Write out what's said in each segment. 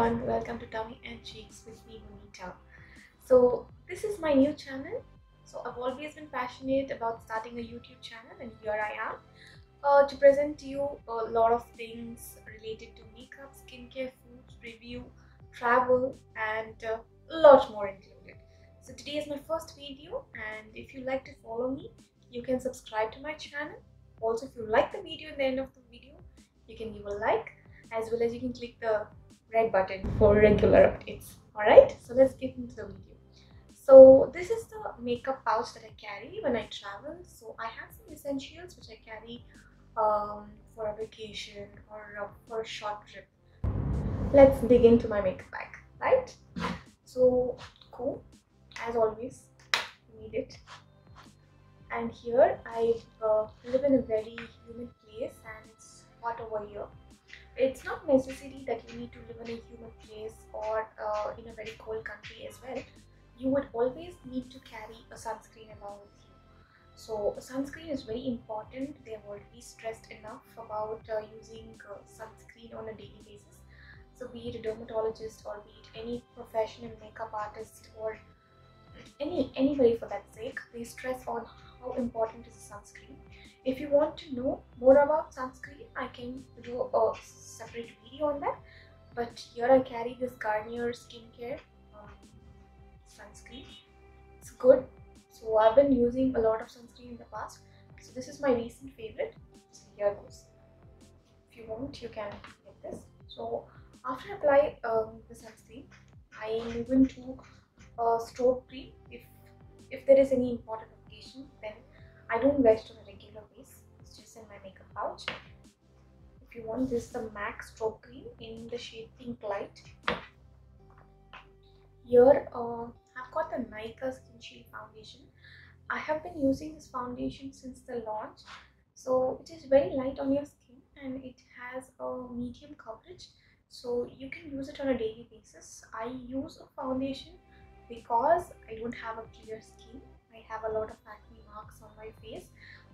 everyone, welcome to Tummy and Cheeks with me, Monita. So this is my new channel. So I've always been passionate about starting a YouTube channel, and here I am to present to you a lot of things related to makeup, skincare, foods, review, travel, and a lot more included. So today is my first video, and if you like to follow me, you can subscribe to my channel. Also, if you like the video, at the end of the video, you can give a like, as well as you can click the red button for regular updates. Alright, so let's get into the video. So this is the makeup pouch that I carry when I travel. So I have some essentials which I carry for a vacation or for a short trip. Let's dig into my makeup bag, right? So cool, as always, you need it. And here I live in a very humid place and it's hot over here. It's not necessary that you need to live in a humid place or in a very cold country as well. You would always need to carry a sunscreen along with you. So a sunscreen is very important. They have already stressed enough about using sunscreen on a daily basis. So be it a dermatologist or be it any professional makeup artist or anybody for that sake, they stress on how important is a sunscreen. If you want to know more about sunscreen, I can do a separate video on that. But here I carry this Garnier skincare sunscreen. It's good. So I've been using a lot of sunscreen in the past. So this is my recent favorite. So here goes. If you want, you can get this. So after I apply the sunscreen, I move into strobe cream. If there is any important occasion, then I don't wear it on a regular basis. It's just in my makeup pouch. If you want, this is the MAC strobe cream in the shade Pink Light. Here I've got the Nykaa Skin Shield foundation. I have been using this foundation since the launch. So it is very light on your skin and it has a medium coverage. So you can use it on a daily basis. I use a foundation because I don't have a clear skin. I have a lot of acne marks on my face.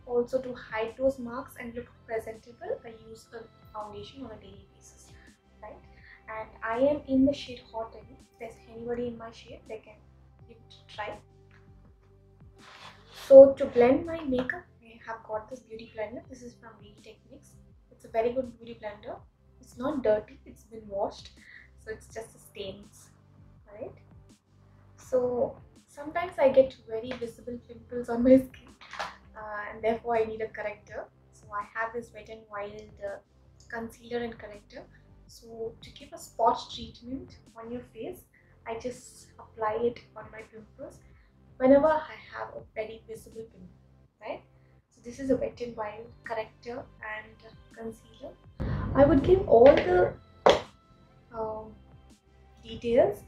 Also, to hide those marks and look presentable, I use a foundation on a daily basis, right? And I am in the shade Hot Heavy. If there's anybody in my shade, they can give it a try. So to blend my makeup, I have got this beauty blender. This is from Real Techniques. It's a very good beauty blender. It's not dirty, it's been washed, so it's just the stains, right? So sometimes I get very visible pimples on my skin and therefore I need a corrector. So I have this Wet n Wild concealer and corrector. So to give a spot treatment on your face, I just apply it on my pimples whenever I have a very visible pimple, right? So this is a Wet n Wild corrector and concealer. I would give all the details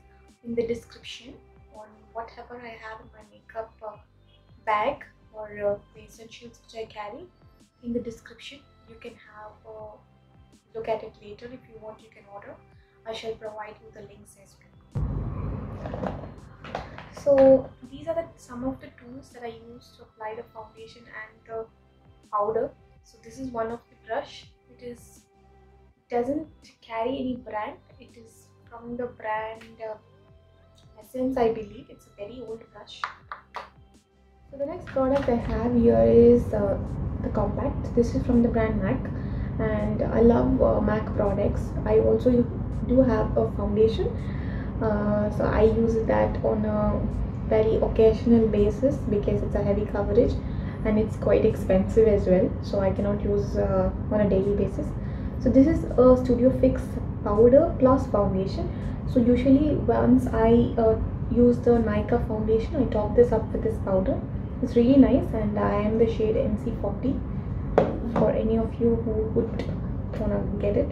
in the description on whatever I have in my makeup bag or the essentials which I carry. In the description, you can have a look at it later. If you want, you can order. I shall provide you the links as well. So these are some of the tools that I use to apply the foundation and the powder. So this is one of the brush. It doesn't carry any brand. It is from the brand Essence, I believe. It's a very old brush. So the next product I have here is the compact. This is from the brand MAC, and I love MAC products. I also do have a foundation, so I use that on a very occasional basis because it's a heavy coverage and it's quite expensive as well, so I cannot use on a daily basis. So this is a Studio Fix powder plus foundation. So usually once I use the Nykaa foundation, I top this up with this powder. It's really nice, and I am the shade NC40 for any of you who would wanna get it.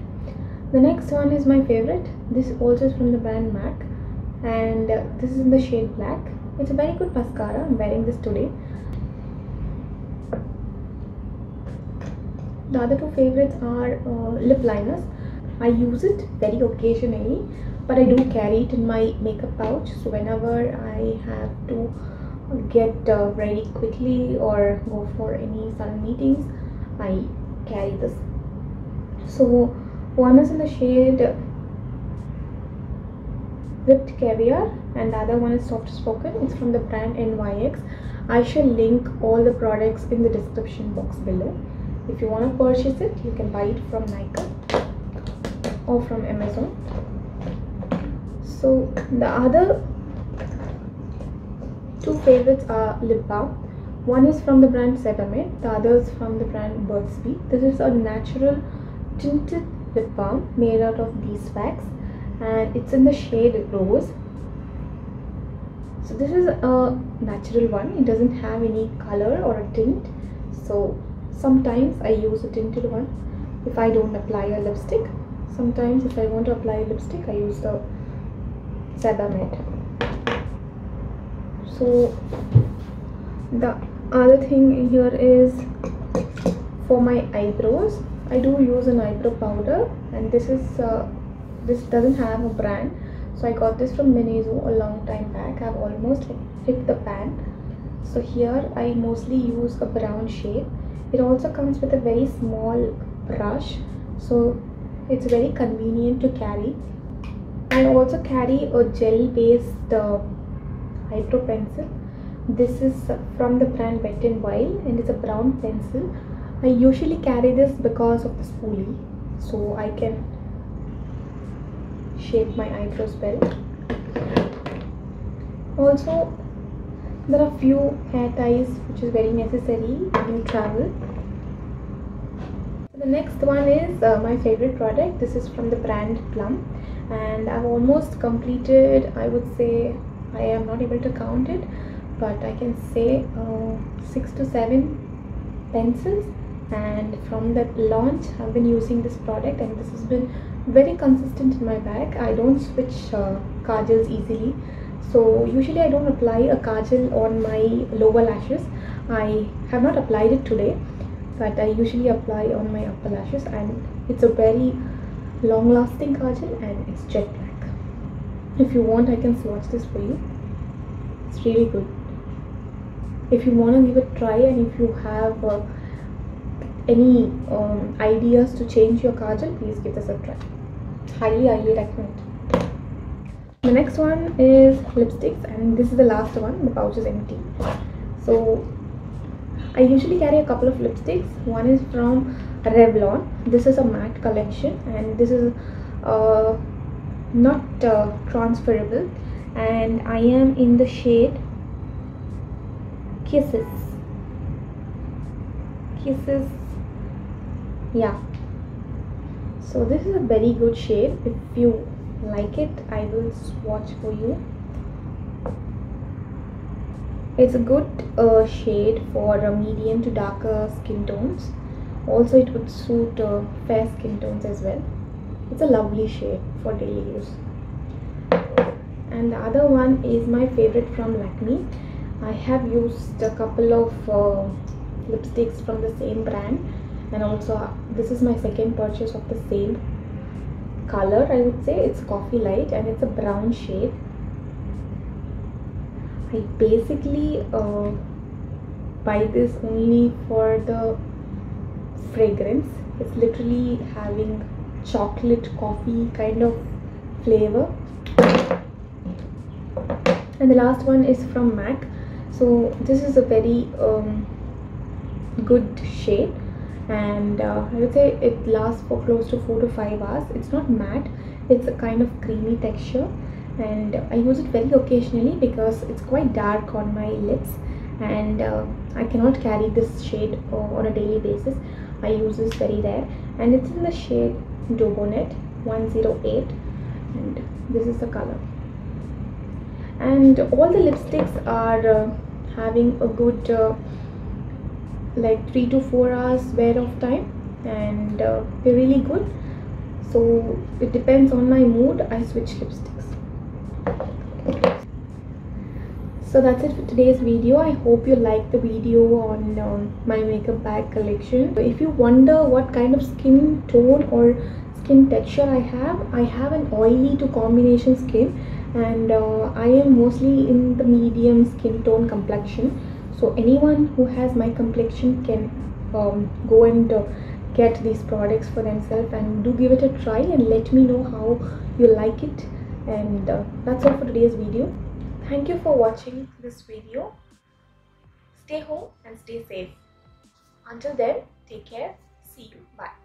The next one is my favorite. This also is from the brand MAC, and this is in the shade Black. It's a very good mascara. I'm wearing this today. The other two favorites are lip liners. I use it very occasionally, but I do carry it in my makeup pouch. So whenever I have to get ready quickly or go for any sudden meetings, I carry this. So one is in the shade Whipped Caviar, and the other one is Soft Spoken. It's from the brand NYX. I shall link all the products in the description box below. If you want to purchase it, you can buy it from Nykaa or from Amazon. So the other two favorites are lip balm. One is from the brand Sebamed, the other is from the brand Burt's Bees. This is a natural tinted lip balm made out of beeswax, and it's in the shade Rose. So this is a natural one. It doesn't have any color or a tint. So sometimes I use a tinted one if I don't apply a lipstick. Sometimes if I want to apply a lipstick, I use the Sebamed. So the other thing here is for my eyebrows. I do use an eyebrow powder, and this doesn't have a brand, so I got this from Miniso a long time back. I've almost hit the pan. So here I mostly use a brown shade. It also comes with a very small brush, so it's very convenient to carry. I also carry a gel based eyebrow pencil. This is from the brand Wet n Wild, and it's a brown pencil. I usually carry this because of the spoolie, so I can shape my eyebrows well. Also, there are few hair ties which is very necessary when you travel. The next one is my favorite product. This is from the brand Plum, and I've almost completed, I would say, I am not able to count it, but I can say 6 to 7 pencils. And from that launch I've been using this product, and this has been very consistent in my bag. I don't switch kajals easily, so usually I don't apply a kajal on my lower lashes. I have not applied it today, but I usually apply on my upper lashes, and it's a very long lasting kajal and it's jet black. If you want, I can swatch this for you. It's really good. If you want to give it a try, and if you have any ideas to change your kajal, please give this a try. Highly recommend. The next one is lipsticks, and this is the last one. The pouch is empty. So I usually carry a couple of lipsticks. One is from Revlon. This is a matte collection, and this is not transferable, and I am in the shade Kisses. Yeah, so this is a very good shade. If you like it, I will swatch for you. It's a good shade for medium to darker skin tones. Also, it would suit fair skin tones as well. It's a lovely shade for daily use. And the other one is my favorite from Lakme. I have used a couple of lipsticks from the same brand, and also this is my second purchase of the same color. I would say it's Coffee Light, and it's a brown shade. I basically buy this only for the fragrance. It's literally having chocolate coffee kind of flavor. And the last one is from MAC. So this is a very good shade, and I would say it lasts for close to 4 to 5 hours. It's not matte, it's a kind of creamy texture, and I use it very occasionally because it's quite dark on my lips, and I cannot carry this shade on a daily basis. I use this very rare, and it's in the shade Dogonet 108, and this is the color. And all the lipsticks are having a good like 3 to 4 hours wear of time, and they're really good. So it depends on my mood, I switch lipsticks. So that's it for today's video. I hope you liked the video on my makeup bag collection. If you wonder what kind of skin tone or skin texture I have an oily to combination skin, and I am mostly in the medium skin tone complexion. So anyone who has my complexion can go and get these products for themselves, and do give it a try and let me know how you like it. And that's all for today's video. Thank you for watching this video. Stay home and stay safe. Until then, take care. See you. Bye.